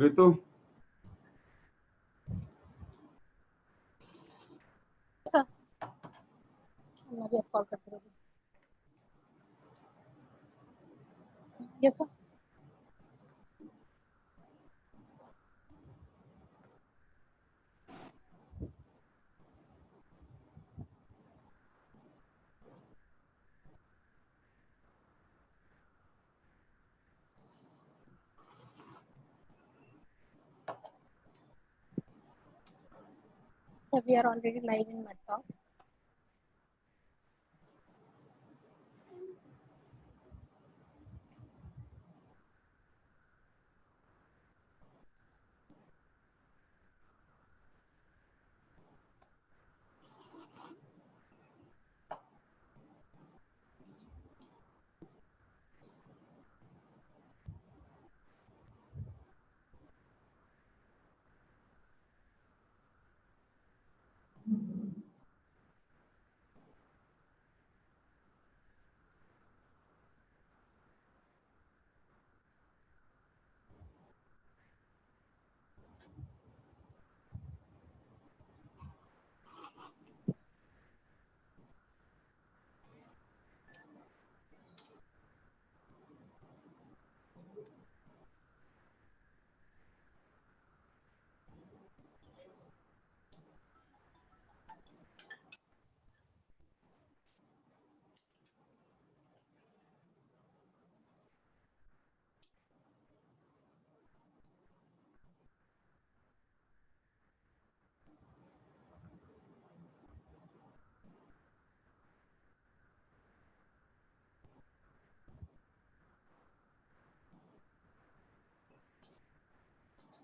ऋतु sir मैं भी call करती हूँ। Yes sir. So we are already live in Madtalk.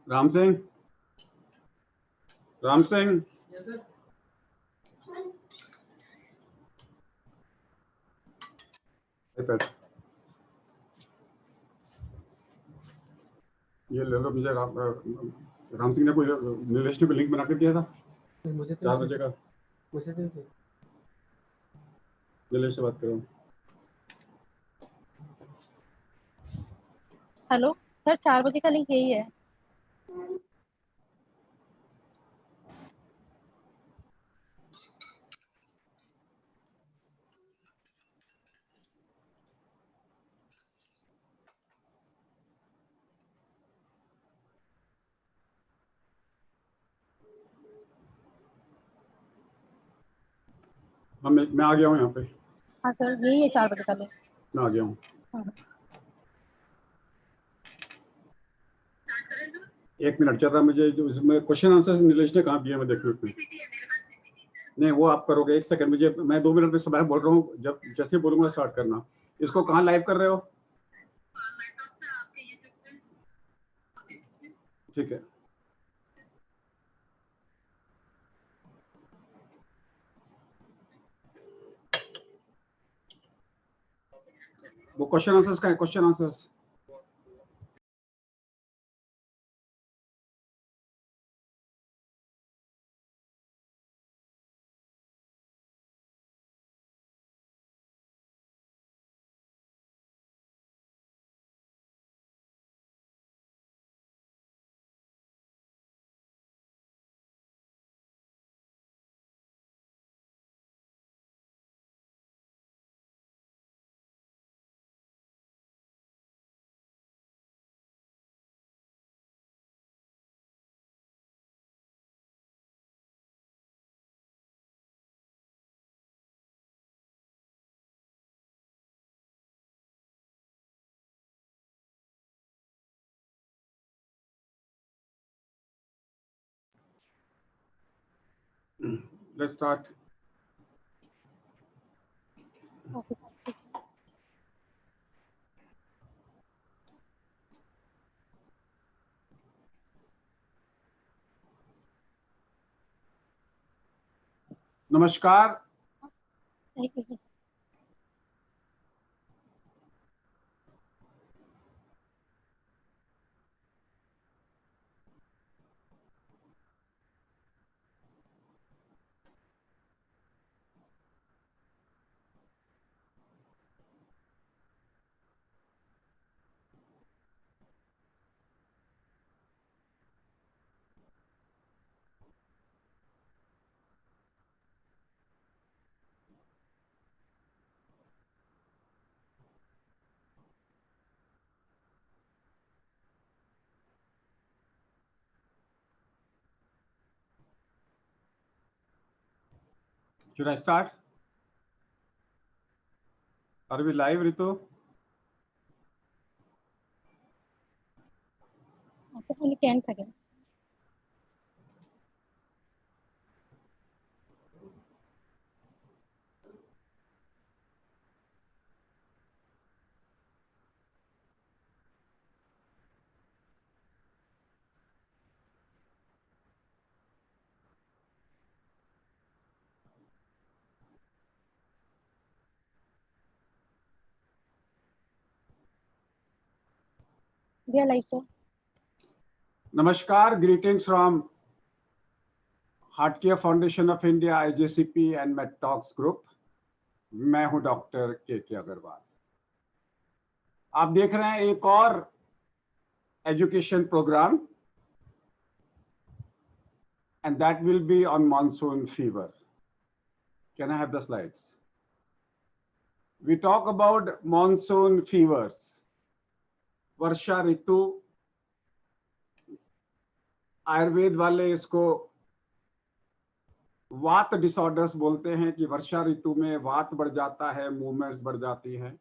Ram Singh Ram Singh ये ले लो। मुझे राम सिंह ने कोई यूनिवर्सिटी पे लिंक बना के दिया था मुझे 4 बजे का। नीलेश से बात करो। हेलो सर, 4 बजे का लिंक यही है। हाँ मैं आ गया हूँ यहाँ पे। हाँ सर, यही है 4 बजे का लिंक। मैं आ गया हूँ। हाँ। 1 मिनट चल रहा है। मुझे जो इसमें क्वेश्चन आंसर नीलेश ने कहाँ दिया मैं देखूँ। नहीं वो आप करोगे। 1 सेकंड मुझे, मैं 2 मिनट में सुबह बोल रहा हूँ। जब जैसे बोलूंगा स्टार्ट करना। इसको कहाँ लाइव कर रहे हो? ठीक है। वो क्वेश्चन आंसर्स का है। Question answers let's start. Okay sir, ठीक है। नमस्कार। एक minute. Should I start? Are we live, Ritu? Sir, only 10 seconds. We are live, sir. Namaskar, greetings from HeartCare Foundation of India, IJCP and MedTalks Group. मैं हूं doctor के अग्रवाल। आप देख रहे हैं एक और education programme, and that will be on monsoon fever. Can I have the slides? We talk about monsoon fevers, वर्षा ऋतु। आयुर्वेद वाले इसको वात डिसऑर्डर्स बोलते हैं कि वर्षा ऋतु में वात बढ़ जाता है, मूवमेंट्स बढ़ जाती हैं।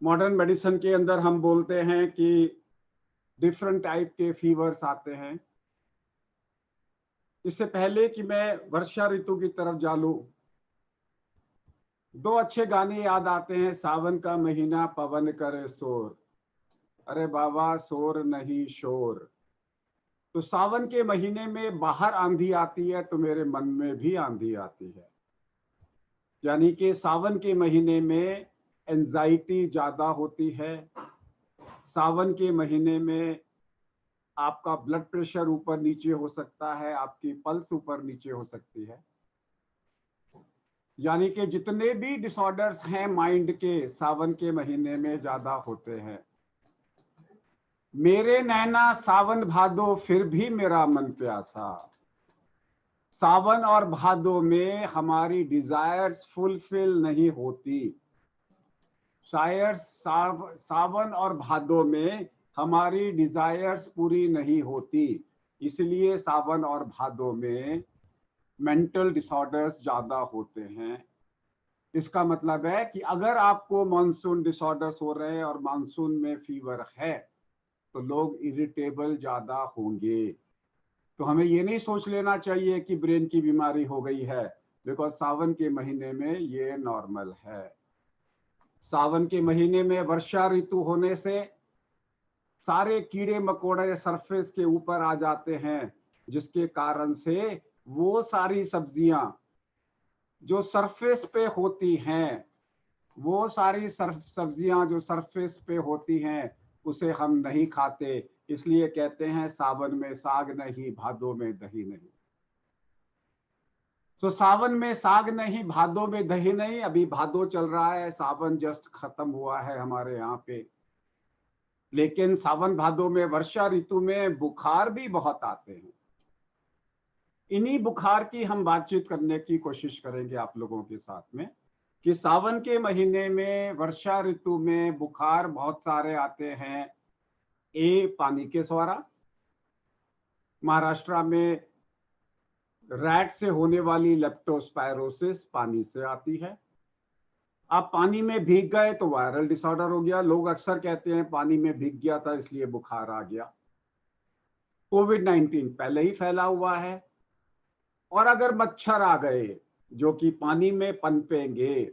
मॉडर्न मेडिसिन के अंदर हम बोलते हैं कि डिफरेंट टाइप के फीवर्स आते हैं। इससे पहले कि मैं वर्षा ऋतु की तरफ जाऊं, दो अच्छे गाने याद आते हैं। सावन का महीना पवन करे शोर, अरे बाबा शोर नहीं शोर। तो सावन के महीने में बाहर आंधी आती है तो मेरे मन में भी आंधी आती है। यानी कि सावन के महीने में एंजाइटी ज्यादा होती है। सावन के महीने में आपका ब्लड प्रेशर ऊपर नीचे हो सकता है, आपकी पल्स ऊपर नीचे हो सकती है। यानी कि जितने भी डिसऑर्डर्स हैं माइंड के, सावन के महीने में ज्यादा होते हैं। मेरे नैना सावन भादो फिर भी मेरा मन प्यासा। सावन और भादो में हमारी डिजायर्स फुलफिल नहीं होती। शायद सावन और भादो में हमारी डिजायर्स पूरी नहीं होती, इसलिए सावन और भादो में मेंटल डिसऑर्डर्स ज्यादा होते हैं। इसका मतलब है कि अगर आपको मानसून डिसऑर्डर्स हो रहे हैं और मानसून में फीवर है तो लोग इरिटेबल ज्यादा होंगे। तो हमें ये नहीं सोच लेना चाहिए कि ब्रेन की बीमारी हो गई है, बिकॉज सावन के महीने में ये नॉर्मल है। सावन के महीने में वर्षा ऋतु होने से सारे कीड़े मकोड़े सरफेस के ऊपर आ जाते हैं, जिसके कारण से वो सारी सब्जियां जो सरफेस पे होती हैं, वो सारी सब्जियां जो सरफेस पे होती हैं उसे हम नहीं खाते। इसलिए कहते हैं सावन में साग नहीं, भादों में दही नहीं। तो सावन में साग नहीं, भादों में दही नहीं। अभी भादो चल रहा है, सावन जस्ट खत्म हुआ है हमारे यहाँ पे। लेकिन सावन भादों में वर्षा ऋतु में बुखार भी बहुत आते हैं। इन्हीं बुखार की हम बातचीत करने की कोशिश करेंगे आप लोगों के साथ में, कि सावन के महीने में वर्षा ऋतु में बुखार बहुत सारे आते हैं। पानी के द्वारा, महाराष्ट्र में रैट से होने वाली लेप्टोस्पायरोसिस पानी से आती है। आप पानी में भीग गए तो वायरल डिसऑर्डर हो गया। लोग अक्सर कहते हैं पानी में भीग गया था इसलिए बुखार आ गया। कोविड-19 पहले ही फैला हुआ है, और अगर मच्छर आ गए जो कि पानी में पनपेंगे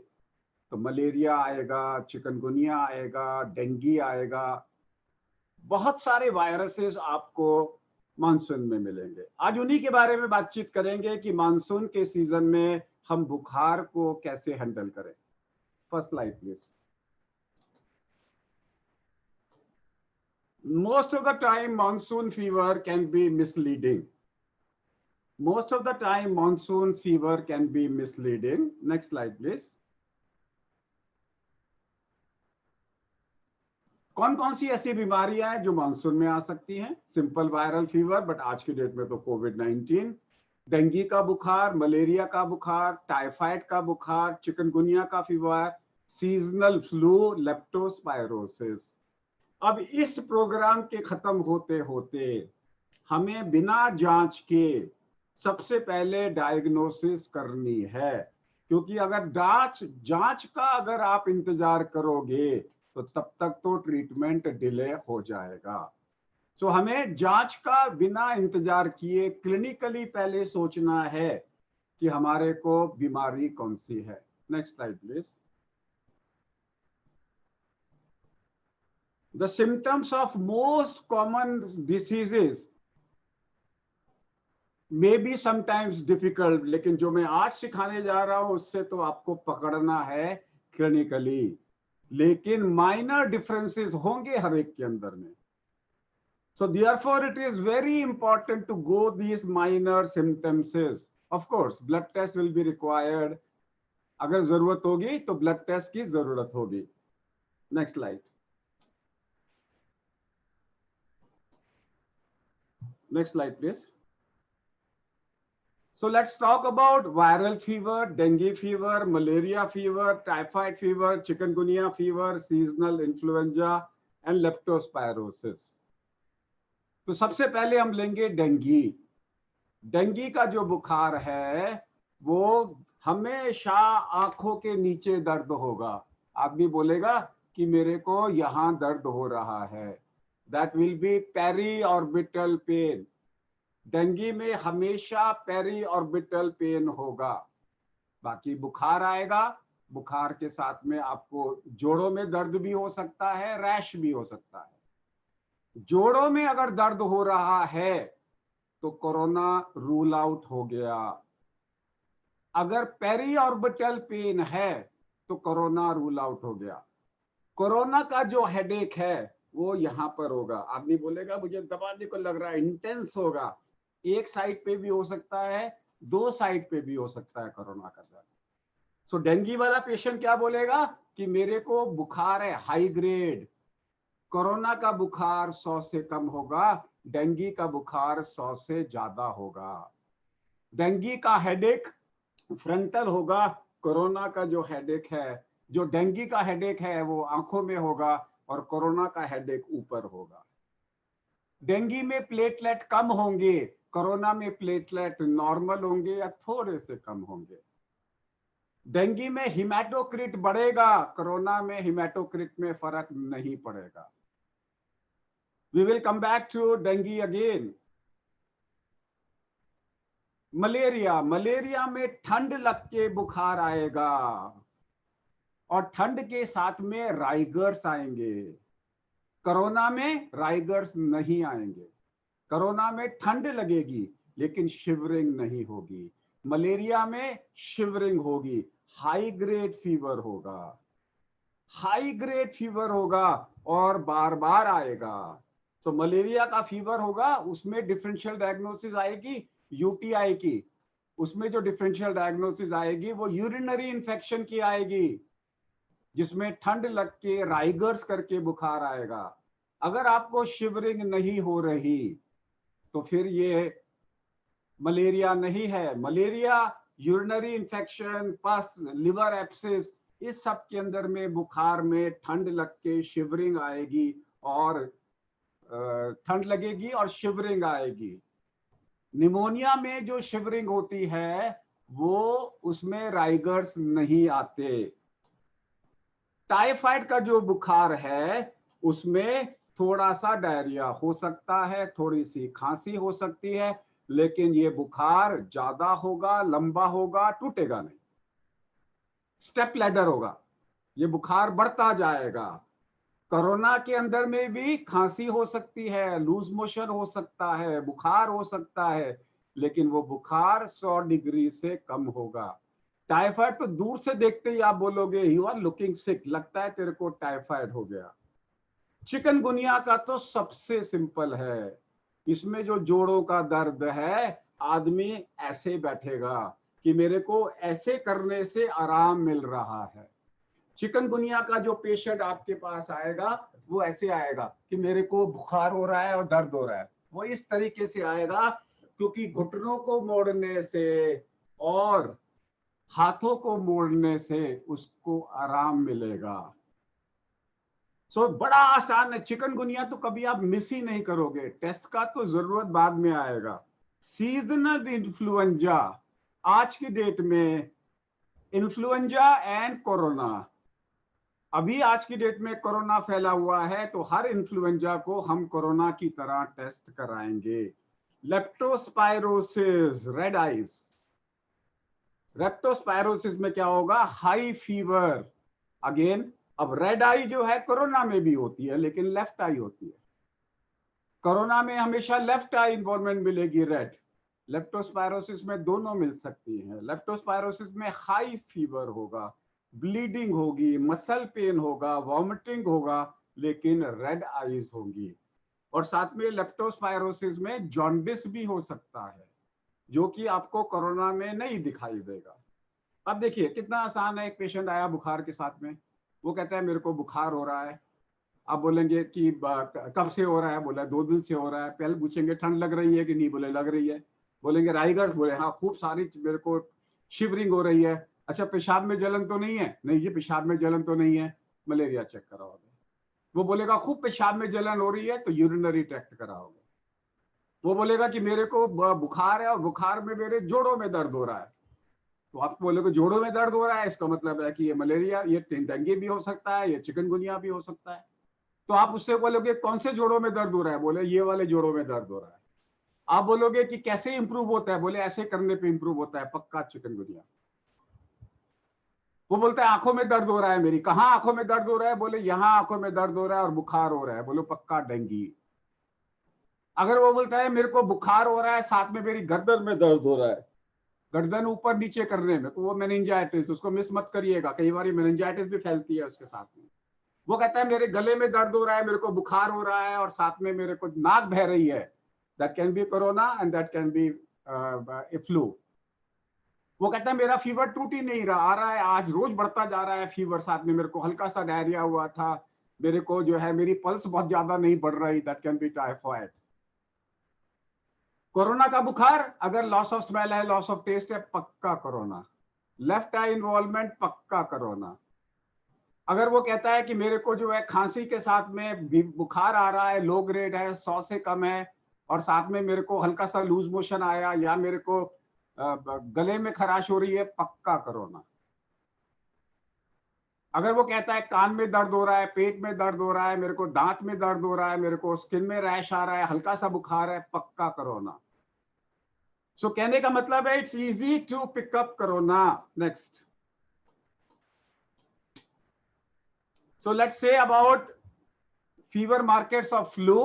तो मलेरिया आएगा, चिकनगुनिया आएगा, डेंगू आएगा। बहुत सारे वायरसेस आपको मानसून में मिलेंगे। आज उन्हीं के बारे में बातचीत करेंगे कि मानसून के सीजन में हम बुखार को कैसे हैंडल करें। First slide please. Most of the time monsoon fever can be misleading. Most of the time monsoon fever can be misleading. Next slide please. कौन कौन सी ऐसी बीमारियां हैं जो मानसून में आ सकती हैं? सिंपल वायरल फीवर, बट आज की डेट में तो कोविड-19, डेंगू का बुखार, मलेरिया का बुखार, टाइफाइड का बुखार, चिकनगुनिया का फीवर, सीजनल फ्लू, लेप्टोस्पायरोसिस। अब इस प्रोग्राम के खत्म होते होते हमें बिना जांच के सबसे पहले डायग्नोसिस करनी है, क्योंकि अगर जांच का अगर आप इंतजार करोगे तो तब तक तो ट्रीटमेंट डिले हो जाएगा। सो हमें जांच का बिना इंतजार किए क्लिनिकली पहले सोचना है कि हमारे को बीमारी कौन सी है। Next slide please. The symptoms of most common diseases may be sometimes difficult, लेकिन जो मैं आज सिखाने जा रहा हूं उससे तो आपको पकड़ना है क्लिनिकली, लेकिन माइनर डिफरेंसेस होंगे हर एक के अंदर में। So therefore it is very important to go these minor symptoms. Of course blood test will be required, अगर जरूरत होगी तो ब्लड टेस्ट की जरूरत होगी। Next slide. Next slide please. So let's talk about viral fever, dengue fever, malaria fever, typhoid fever, chikungunya fever, seasonal influenza and leptospirosis। तो सबसे पहले हम लेंगे डेंगी। डेंगी का जो बुखार है वो हमेशा आंखों के नीचे दर्द होगा। आदमी बोलेगा कि मेरे को यहां दर्द हो रहा है, that will be peri orbital pain. Dengue में हमेशा पेरी ऑर्बिटल पेन होगा। बाकी बुखार आएगा, बुखार के साथ में आपको जोड़ों में दर्द भी हो सकता है, रैश भी हो सकता है। जोड़ों में अगर दर्द हो रहा है तो कोरोना रूल आउट हो गया। अगर पेरी ऑर्बिटल पेन है तो कोरोना रूल आउट हो गया। कोरोना का जो हेडेक है वो यहां पर होगा। आदमी बोलेगा मुझे दबाने को लग रहा है, इंटेंस होगा। एक साइड पे भी हो सकता है, दो साइड पे भी हो सकता है कोरोना का दर्द। सो डेंगी वाला पेशेंट क्या बोलेगा कि मेरे को बुखार है हाई ग्रेड। कोरोना का बुखार 100 से कम होगा, डेंगी का बुखार 100 से ज्यादा होगा। डेंगी का हेडेक फ्रंटल होगा, कोरोना का जो हेडेक है, जो डेंगी का हेडेक है वो आंखों में होगा और कोरोना का हेडेक ऊपर होगा। डेंगी में प्लेटलेट कम होंगे, कोरोना में प्लेटलेट नॉर्मल होंगे या थोड़े से कम होंगे। डेंगी में हिमेटोक्रिट बढ़ेगा, कोरोना में हिमेटोक्रिट में फर्क नहीं पड़ेगा। We will come back to dengue again. Malaria, malaria में ठंड लग के बुखार आएगा और ठंड के साथ में राइगर्स आएंगे। कोरोना में राइगर्स नहीं आएंगे। कोरोना में ठंड लगेगी लेकिन शिवरिंग नहीं होगी। मलेरिया में शिवरिंग होगी, हाई ग्रेड फीवर होगा। हाई ग्रेड फीवर होगा और बार बार आएगा। तो मलेरिया का फीवर होगा, उसमें डिफरेंशियल डायग्नोसिस आएगी यूटीआई की। उसमें जो डिफरेंशियल डायग्नोसिस आएगी वो यूरिनरी इन्फेक्शन की आएगी, जिसमें ठंड लग के राइगर्स करके बुखार आएगा। अगर आपको शिवरिंग नहीं हो रही तो फिर ये मलेरिया नहीं है। मलेरिया यूरिनरी इन्फेक्शन, पस, लिवर एब्सेस, इस सब के अंदर में बुखार में ठंड लग के शिवरिंग आएगी और ठंड लगेगी और शिवरिंग आएगी। निमोनिया में जो शिवरिंग होती है वो उसमें राइगर्स नहीं आते। टाइफाइड का जो बुखार है उसमें थोड़ा सा डायरिया हो सकता है, थोड़ी सी खांसी हो सकती है, लेकिन ये बुखार ज्यादा होगा, लंबा होगा, टूटेगा नहीं। स्टेप लैडर होगा, ये बुखार बढ़ता जाएगा। कोरोना के अंदर में भी खांसी हो सकती है, लूज मोशन हो सकता है, बुखार हो सकता है, लेकिन वो बुखार 100 डिग्री से कम होगा। टाइफाइड तो दूर से देखते ही आप बोलोगे यू आर लुकिंग सिक, लगता है तेरे को टाइफाइड हो गया। चिकनगुनिया का तो सबसे सिंपल है। इसमें जो जोड़ों का दर्द है, आदमी ऐसे बैठेगा कि मेरे को ऐसे करने से आराम मिल रहा है। चिकनगुनिया का जो पेशेंट आपके पास आएगा वो ऐसे आएगा कि मेरे को बुखार हो रहा है और दर्द हो रहा है। वो इस तरीके से आएगा क्योंकि घुटनों को मोड़ने से और हाथों को मोड़ने से उसको आराम मिलेगा। सो बड़ा आसान है। चिकनगुनिया तो कभी आप मिस ही नहीं करोगे। टेस्ट का तो जरूरत बाद में आएगा, सीजनल इन्फ्लुएंजा, आज की डेट में इन्फ्लुएंजा एंड कोरोना, अभी आज की डेट में कोरोना फैला हुआ है तो हर इन्फ्लुएंजा को हम कोरोना की तरह टेस्ट कराएंगे। Leptospirosis, red eyes. लेप्टोस्पायरोसिस में क्या होगा? High fever. अगेन, अब रेड आई जो है कोरोना में भी होती है लेकिन लेफ्ट आई होती है। कोरोना में हमेशा लेफ्ट आई इन्वॉल्वमेंट मिलेगी, रेड। लेप्टोस्पायरोसिस में दोनों मिल सकती हैं। लेप्टोस्पायरोसिस में हाई फीवर होगा, ब्लीडिंग होगी, मसल पेन होगा, वॉमिटिंग होगा, लेकिन रेड आईज होंगी। और साथ में लेप्टोस्पायरोसिस में जॉन्डिस भी हो सकता है, जो कि आपको कोरोना में नहीं दिखाई देगा। अब देखिए कितना आसान है। एक पेशेंट आया बुखार के साथ में, वो कहता है मेरे को बुखार हो रहा है। आप बोलेंगे कि कब से हो रहा है? बोला 2 दिन से हो रहा है। पहले पूछेंगे ठंड लग रही है कि नहीं? बोले लग रही है। बोलेंगे राइगर्स? बोले हाँ खूब सारी, मेरे को शिवरिंग हो रही है। अच्छा पेशाब में जलन तो नहीं है? नहीं जी पेशाब में जलन तो नहीं है। मलेरिया चेक कराओगे। वो बोलेगा खूब पेशाब में जलन हो रही है तो यूरिनरी ट्रैक्ट कराओगे। वो बोलेगा कि मेरे को बुखार है और बुखार में मेरे जोड़ों में दर्द हो रहा है, तो आप बोलोगे जोड़ों में दर्द हो रहा है, इसका मतलब है कि ये मलेरिया, ये डेंगू भी हो सकता है, ये चिकनगुनिया भी हो सकता है। तो आप उससे बोलोगे कौन से जोड़ों में दर्द हो रहा है? बोले ये वाले जोड़ों में दर्द हो रहा है। आप बोलोगे कि कैसे इंप्रूव होता है? बोले ऐसे करने पे इंप्रूव होता है, पक्का चिकनगुनिया। वो बोलता है आंखों में दर्द हो रहा है मेरी। कहाँ आंखों में दर्द हो रहा है? बोले यहाँ आंखों में दर्द हो रहा है और बुखार हो रहा है। बोलो पक्का डेंगू। अगर वो बोलता है मेरे को बुखार हो रहा है साथ में मेरी गर्दन में दर्द हो रहा है, गर्दन ऊपर नीचे करने में, तो वो मेनिंजाइटिस, उसको मिस मत करिएगा, कई बार मेनिंजाइटिस भी फैलती है उसके साथ में। वो कहता है मेरे गले में दर्द हो रहा है, मेरे को बुखार हो रहा है और साथ में मेरे को नाक बह रही है, that can be corona and that can be flu. वो कहता है मेरा फीवर टूट ही नहीं रहा, आ रहा है आज रोज बढ़ता जा रहा है फीवर, साथ में मेरे को हल्का सा डायरिया हुआ था, मेरे को जो है मेरी पल्स बहुत ज्यादा नहीं बढ़ रही, that can be typhoid. Corona का बुखार, अगर लॉस ऑफ स्मेल है, लॉस ऑफ टेस्ट है, पक्का कोरोना। लेफ्ट आई इन्वॉल्वमेंट, पक्का कोरोना। अगर वो कहता है कि मेरे को जो है खांसी के साथ में बुखार आ रहा है, लो ग्रेड है, 100 से कम है, और साथ में मेरे को हल्का सा लूज मोशन आया या मेरे को गले में खराश हो रही है, पक्का कोरोना। अगर वो कहता है कान में दर्द हो रहा है, पेट में दर्द हो रहा है, मेरे को दांत में दर्द हो रहा है, मेरे को स्किन में रैश आ रहा है, हल्का सा बुखार है, पक्का कोरोना। सो कहने का मतलब है it's easy to pick up corona. Next, so let's say about fever markers of flu.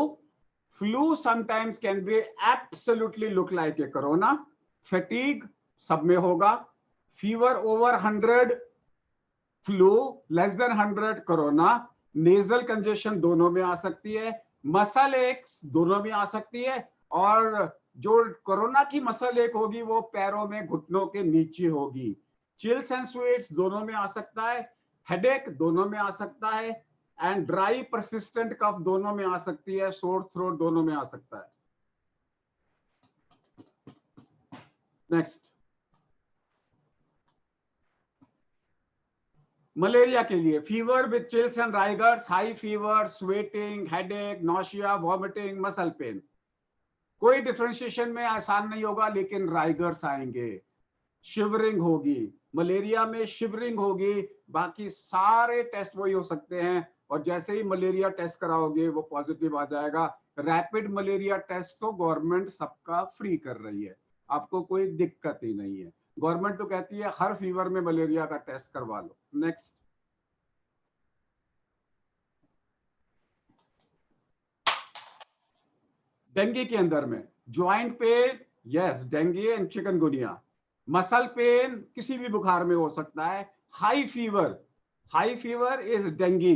Flu sometimes can be absolutely look like a corona. Fatigue सब में होगा, fever over 100 flu, less than 100 corona, nasal congestion दोनों में आ सकती है, muscle x दोनों में आ सकती है, और जो कोरोना की मसल एक होगी वो पैरों में घुटनों के नीचे होगी। चिल्स एंड स्वेट्स दोनों में आ सकता है, हेडेक दोनों में आ सकता है, एंड ड्राई परसिस्टेंट कफ दोनों में आ सकती है, सोर थ्रोट दोनों में आ सकता है। नेक्स्ट, मलेरिया के लिए fever with chills and rigors, high fever, sweating, headache, nausea, vomiting, muscle pain. कोई डिफरेंशिएशन में आसान नहीं होगा, लेकिन राइगर्स आएंगे, शिवरिंग होगी, मलेरिया में शिवरिंग होगी, बाकी सारे टेस्ट वही हो सकते हैं। और जैसे ही मलेरिया टेस्ट कराओगे वो पॉजिटिव आ जाएगा। रैपिड मलेरिया टेस्ट तो गवर्नमेंट सबका फ्री कर रही है, आपको कोई दिक्कत ही नहीं है। गवर्नमेंट तो कहती है हर फीवर में मलेरिया का टेस्ट करवा लो। नेक्स्ट, डेंगू के अंदर में joint pain, yes dengue and chikungunya. Muscle pain किसी भी बुखार में हो सकता है। High fever is dengue.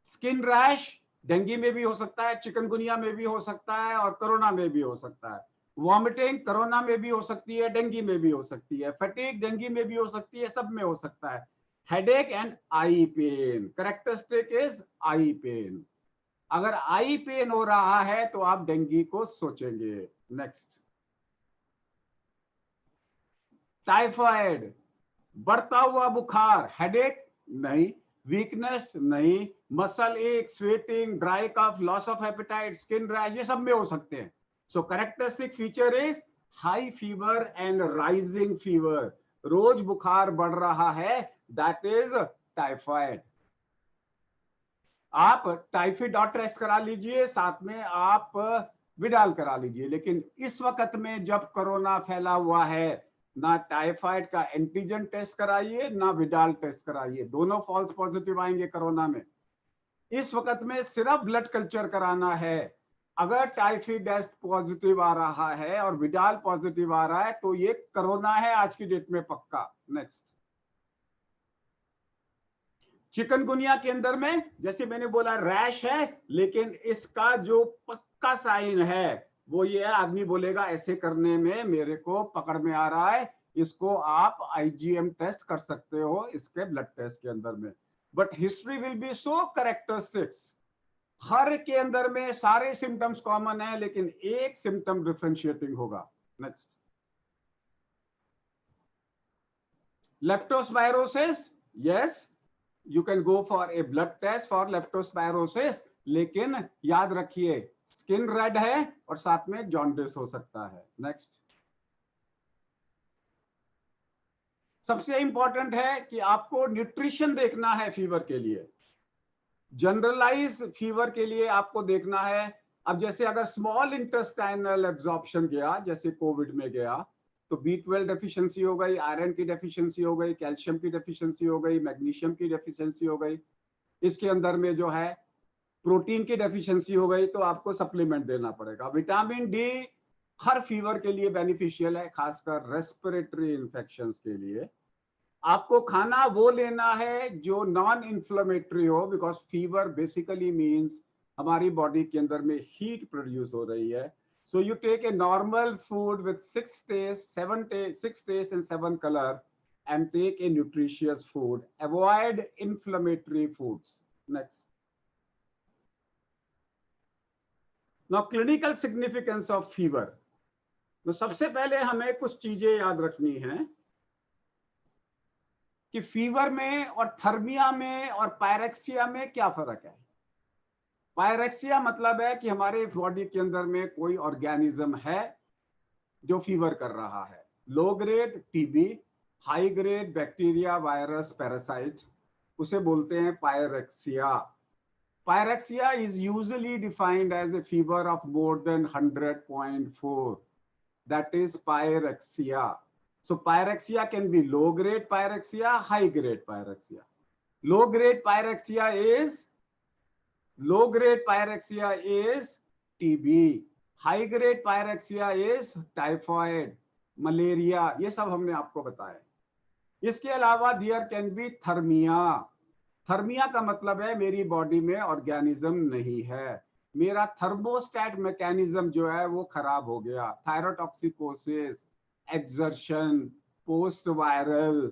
Skin rash dengue में भी हो सकता है, चिकनगुनिया में भी हो सकता है, और कोरोना में भी हो सकता है। वॉमिटिंग कोरोना में भी हो सकती है, डेंगू में भी हो सकती है। फटीग डेंगू में भी हो सकती है, सब में हो सकता है। Headache and eye pain, characteristic is eye pain. अगर आई पेन हो रहा है तो आप डेंगू को सोचेंगे। नेक्स्ट, टाइफाइड, बढ़ता हुआ बुखार, हेडेक नहीं, वीकनेस नहीं, muscle ache, sweating, dry cough, loss of appetite, skin rash, ये सब में हो सकते हैं। So characteristic feature is high fever and rising fever, रोज बुखार बढ़ रहा है, दैट इज टाइफाइड। आप टाइफाइड डॉट टेस्ट करा लीजिए, साथ में आप विडाल करा लीजिए। लेकिन इस वक्त में जब कोरोना फैला हुआ है, ना टाइफाइड का एंटीजन टेस्ट कराइए ना विडाल टेस्ट कराइए, दोनों फॉल्स पॉजिटिव आएंगे कोरोना में। इस वक्त में सिर्फ ब्लड कल्चर कराना है। अगर टाइफाइड टेस्ट पॉजिटिव आ रहा है और विडाल पॉजिटिव आ रहा है तो ये कोरोना है आज की डेट में पक्का। नेक्स्ट, चिकनगुनिया के अंदर में जैसे मैंने बोला रैश है, लेकिन इसका जो पक्का साइन है वो ये है, आदमी बोलेगा ऐसे करने में मेरे को पकड़ में आ रहा है, इसको आप आईजीएम टेस्ट कर सकते हो इसके ब्लड टेस्ट के अंदर में। But history will be so characteristics, हर के अंदर में सारे सिम्टम्स कॉमन है लेकिन एक सिम्टम डिफरेंशिएटिंग होगा। Next, leptospirosis, yes you can go for a blood test for leptospirosis, लेकिन याद रखिए स्किन रेड है और साथ में जॉन्डिस हो सकता है। नेक्स्ट, सबसे इंपॉर्टेंट है कि आपको न्यूट्रिशन देखना है फीवर के लिए। जनरलाइज फीवर के लिए आपको देखना है, अब जैसे अगर स्मॉल इंटेस्टाइनल एब्जॉर्प्शन गया जैसे कोविड में गया तो B12 डेफिशिएंसी हो गई, आयरन की डेफिशिएंसी हो गई, कैल्शियम की डेफिशिएंसी हो गई, मैग्नीशियम की डेफिशिएंसी हो गई, इसके अंदर में जो है प्रोटीन की डेफिशिएंसी हो गई, तो आपको सप्लीमेंट देना पड़ेगा। विटामिन डी हर फीवर के लिए बेनिफिशियल है, खासकर रेस्पिरेटरी इंफेक्शंस के लिए। आपको खाना वो लेना है जो नॉन इन्फ्लेमेटरी हो, बिकॉज फीवर बेसिकली मीन्स हमारी बॉडी के अंदर में हीट प्रोड्यूस हो रही है। So you take a normal food with 6 taste, 6 taste and 7 color and take a nutritious food. Avoid inflammatory foods. Next. Now clinical significance of fever. तो सबसे पहले हमें कुछ चीजें याद रखनी हैं कि फीवर में और थर्मिया में और पायरेक्सिया में क्या फर्क है। पायरेक्सिया मतलब है कि हमारे बॉडी के अंदर में कोई ऑर्गेनिज्म है जो फीवर कर रहा है। Low grade TB, high grade bacteria, virus, parasite, उसे बोलते हैं pyrexia. Pyrexia is usually defined as a fever of more than 100.4, that is pyrexia. So pyrexia can be low grade pyrexia, high grade pyrexia. Low grade pyrexia is low grade pyrexia is TB, high grade pyrexia is typhoid, malaria, ये सब हमने आपको बताया। इसके अलावा there can be थर्मिया। थर्मिया का मतलब है मेरी बॉडी में ऑर्गेनिज्म नहीं है, मेरा थर्मोस्टेट मैकेनिज्म जो है वो खराब हो गया। Thyrotoxicosis, exertion, post viral.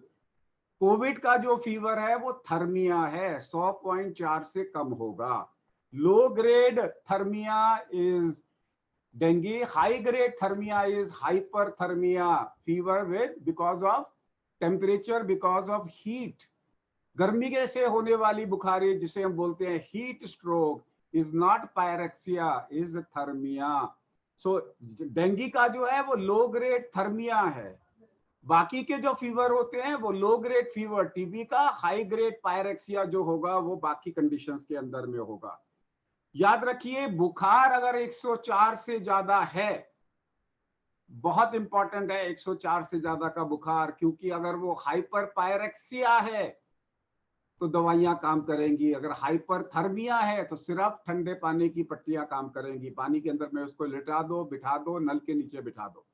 Covid का जो फीवर है वो थर्मिया है, 100.4 से कम होगा। Low grade thermia is dengue, high grade thermia is hyperthermia, fever with because of temperature, because of heat. गर्मी के से होने वाली बुखारी जिसे हम बोलते हैं heat stroke is not pyrexia, is thermia. So dengue का जो है वो लो ग्रेड थर्मिया है, बाकी के जो फीवर होते हैं वो लो ग्रेड फीवर टीबी का, हाई ग्रेड पायरेक्सिया जो होगा वो बाकी कंडीशंस के अंदर में होगा। याद रखिए बुखार अगर 104 से ज्यादा है, बहुत इंपॉर्टेंट है 104 से ज्यादा का बुखार, क्योंकि अगर वो हाइपर पायरेक्सिया है तो दवाइयां काम करेंगी, अगर हाइपरथर्मिया है तो सिर्फ ठंडे पानी की पट्टियां काम करेंगी, पानी के अंदर में उसको लिटा दो, बिठा दो, नल के नीचे बिठा दो।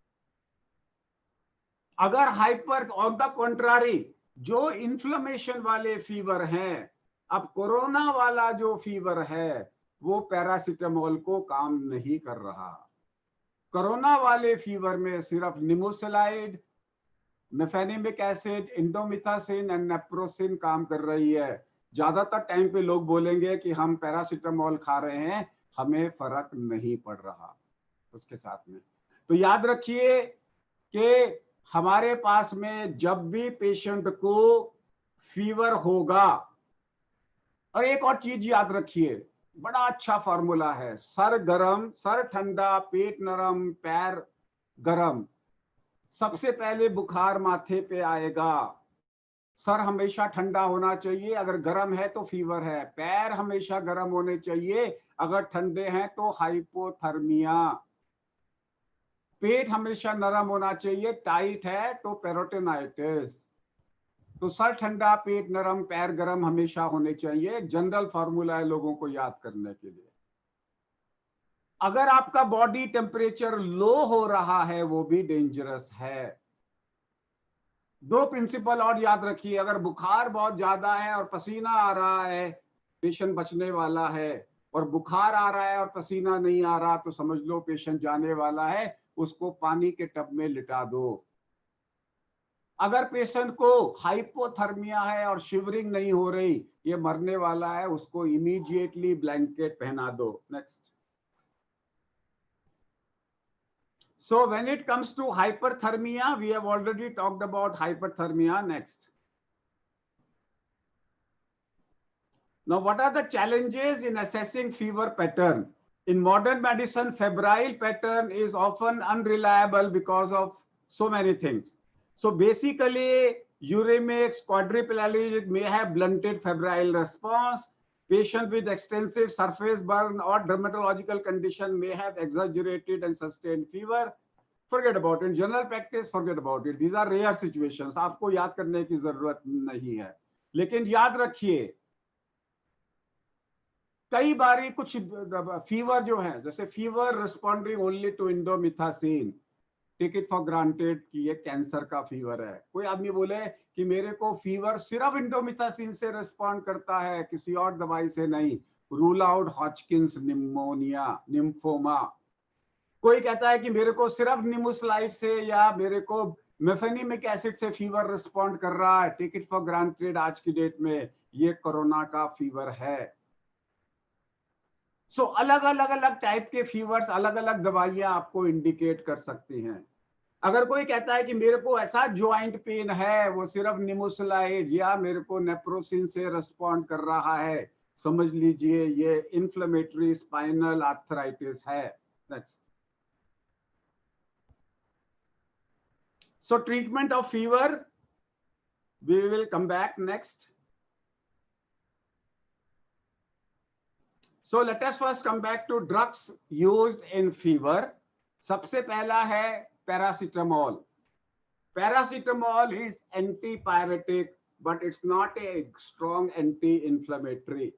अगर हाइपर ऑन द कॉन्ट्रारी जो इन्फ्लेमेशन वाले फीवर हैं, अब कोरोना वाला जो फीवर है वो पैरासिटामोल को काम नहीं कर रहा। कोरोना वाले फीवर में सिर्फ nimesulide, mefenamic acid, indomethacin and naprosyn काम कर रही है। ज्यादातर टाइम पे लोग बोलेंगे कि हम पैरासिटामोल खा रहे हैं, हमें फर्क नहीं पड़ रहा उसके साथ में। तो याद रखिए कि हमारे पास में जब भी पेशेंट को फीवर होगा, और एक और चीज याद रखिए, बड़ा अच्छा फॉर्मूला है, सर गरम, सर ठंडा, पेट नरम, पैर गरम, सबसे पहले बुखार माथे पे आएगा। सर हमेशा ठंडा होना चाहिए, अगर गर्म है तो फीवर है। पैर हमेशा गर्म होने चाहिए, अगर ठंडे हैं तो हाइपोथर्मिया। पेट हमेशा नरम होना चाहिए, टाइट है तो पेरोटिनाइटिस। तो सर ठंडा, पेट नरम, पैर गर्म हमेशा होने चाहिए। जनरल फॉर्मूला है लोगों को याद करने के लिए। अगर आपका बॉडी टेम्परेचर लो हो रहा है वो भी डेंजरस है। दो प्रिंसिपल और याद रखिए, अगर बुखार बहुत ज्यादा है और पसीना आ रहा है, पेशेंट बचने वाला है। और बुखार आ रहा है और पसीना नहीं आ रहा तो समझ लो पेशेंट जाने वाला है, उसको पानी के टब में लिटा दो। अगर पेशेंट को हाइपोथर्मिया है और शिवरिंग नहीं हो रही, ये मरने वाला है, उसको इमीडिएटली ब्लैंकेट पहना दो। Next. So when it comes to hyperthermia, we have already talked about hyperthermia. Next. Now, what are the challenges in assessing fever pattern? In modern medicine, febrile pattern is often unreliable because of so many things. So basically, uremics, quadriplegic may have blunted febrile response. Patient with extensive surface burn or dermatological condition may have exaggerated and sustained fever. Forget about it. General practice, forget about it. These are rare situations. आपको याद करने की जरूरत नहीं है, लेकिन याद रखिए कई बारी कुछ फीवर जो है, जैसे fever responding only to indomethacin, take it for granted कि ये कैंसर का फीवर है। कोई आदमी बोले कि मेरे को फीवर सिर्फ इंडोमिथासिन से रिस्पॉन्ड करता है, किसी और दवाई से नहीं, रूल आउट हॉजकिंस निमोनिया, निम्फोमा। कोई कहता है कि मेरे को सिर्फ निमोसलाइड से या मेरे को मेफेनिमिक एसिड से फीवर रिस्पॉन्ड कर रहा है, टेक इट फॉर ग्रांटेड आज की डेट में ये कोरोना का फीवर है। सो अलग अलग टाइप के फीवर्स अलग अलग दवाइयां आपको इंडिकेट कर सकती हैं। अगर कोई कहता है कि मेरे को ऐसा ज्वाइंट पेन है, वो सिर्फ निमोसलाइड या मेरे को नेप्रोसिन से रिस्पॉन्ड कर रहा है, समझ लीजिए ये इन्फ्लेमेटरी स्पाइनल आर्थराइटिस है। Next. So treatment of fever, we will come back next. So let us first come back to drugs used in fever. सबसे पहला है paracetamol. Paracetamol is antipyretic, but it's not a strong anti-inflammatory.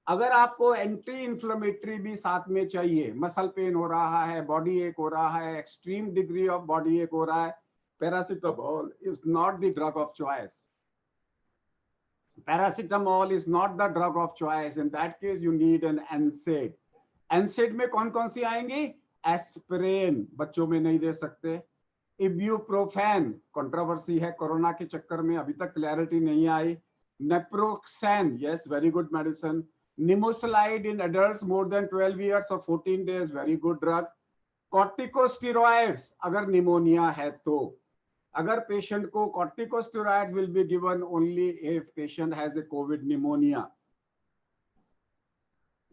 अगर आपको anti inflammatory भी साथ में चाहिए, muscle pain हो रहा है, बॉडी एक हो रहा है, एक्सट्रीम डिग्री ऑफ बॉडी एक हो रहा है, paracetamol is not the drug of choice. Paracetamol is not the drug of choice. In that case, you need an NSAID. NSAID में कौन कौन सी आएंगी? एस्पिरिन बच्चों में नहीं दे सकते, इब्यूप्रोफेन कंट्रोवर्सी है कोरोना के चक्कर में, अभी तक क्लैरिटी नहीं आई, naproxen yes very good medicine, nimesulide in adults more than 12 years और 14 days very good drug, corticosteroids अगर निमोनिया है तो, अगर पेशेंट को corticosteroids will be given only if patient has a COVID pneumonia.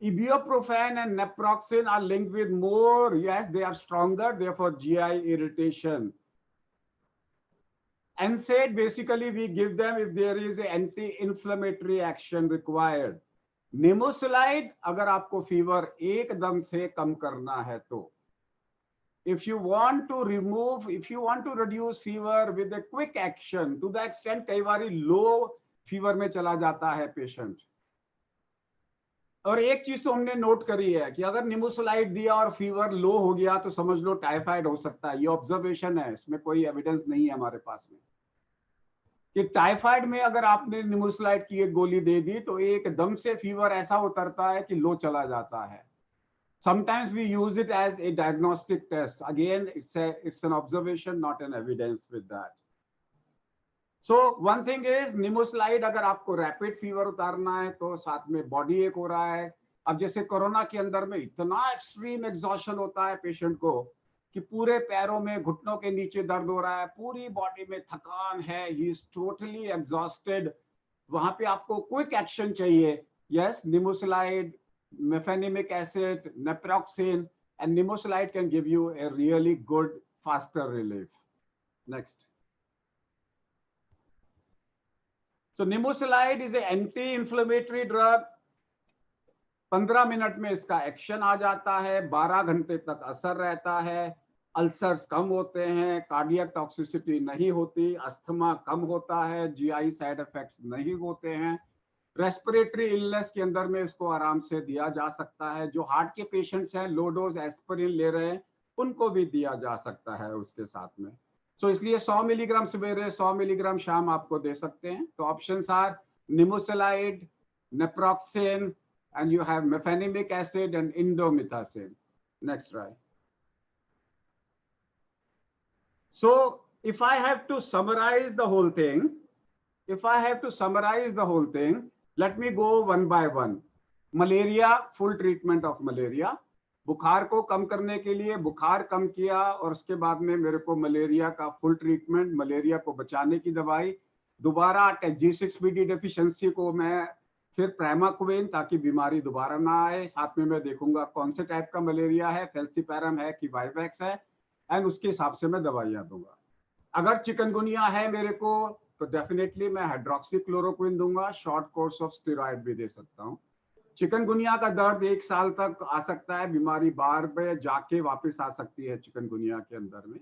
Ibuprofen and naproxen are linked with more, yes, they are stronger, therefore GI irritation. NSAID basically we give them if there is an anti-inflammatory action required. Nimesulide अगर आपको fever एकदम से कम करना है तो. If you want to remove, if you want to reduce fever with a quick action, to the extent कई बारी low fever में चला जाता है patient. और एक चीज तो हमने नोट करी है कि अगर निमोसलाइड दिया और फीवर लो हो गया तो समझ लो टाइफाइड हो सकता है, ये ऑब्जर्वेशन है, इसमें कोई एविडेंस नहीं है हमारे पास में कि टाइफाइड में अगर आपने निमोसलाइड की एक गोली दे दी तो एकदम से फीवर ऐसा उतरता है कि लो चला जाता है. Sometimes we use it as a diagnostic test. Again, it's an observation, not an evidence with that. So one thing is nimesulide अगर आपको रैपिड फीवर उतारना है तो साथ में बॉडी एक हो रहा है. अब जैसे कोरोना के अंदर में इतना एक्सट्रीम एग्जॉशन होता है पेशेंट को कि पूरे पैरों में घुटनों के नीचे दर्द हो रहा है, पूरी बॉडी में थकान है, ही इज टोटली एग्जॉस्टेड. वहां पे आपको क्विक एक्शन चाहिए. Yes, nimesulide, mefenamic acid, naproxen, and nimesulide can give you a really good, faster relief. Next. So Nimesulide is an anti-inflammatory drug. 15 minute में इसका एक्शन आ जाता है, 12 घंटे तक असर रहता है, अल्सर्स कम होते हैं, कार्डियक टॉक्सिसिटी नहीं होती, अस्थमा कम होता है, जीआई साइड इफेक्ट्स नहीं होते हैं. रेस्पिरेटरी इलनेस के अंदर में इसको आराम से दिया जा सकता है. जो हार्ट के पेशेंट्स हैं, लो डोज एस्पिरिन ले रहे हैं, उनको भी दिया जा सकता है उसके साथ में. तो इसलिए 100 मिलीग्राम सवेरे, 100 मिलीग्राम शाम आपको दे सकते हैं. तो options are nimesulide, naproxen, and you have mefenamic acid and indomethacin. Next try. So if I have to summarize the whole thing, let me go one by one. Malaria, full treatment of malaria. बुखार को कम करने के लिए बुखार कम किया और उसके बाद में मेरे को मलेरिया का फुल ट्रीटमेंट, मलेरिया को बचाने की दवाई. दोबारा G6PD डेफिशिएंसी को मैं फिर प्राइमाक्विन, ताकि बीमारी दोबारा ना आए. साथ में मैं देखूंगा कौन से टाइप का मलेरिया है, फेल्सिपैरम है कि वाइवैक्स है, एंड उसके हिसाब से मैं दवाइयां दूंगा. अगर चिकनगुनिया है मेरे को तो डेफिनेटली मैं हाइड्रोक्सीक्लोरोक्विन दूंगा, शॉर्ट कोर्स ऑफ स्टेरॉइड भी दे सकता हूँ. चिकनगुनिया का दर्द 1 साल तक आ सकता है, बीमारी बार पे जाके वापस आ सकती है चिकनगुनिया के अंदर में.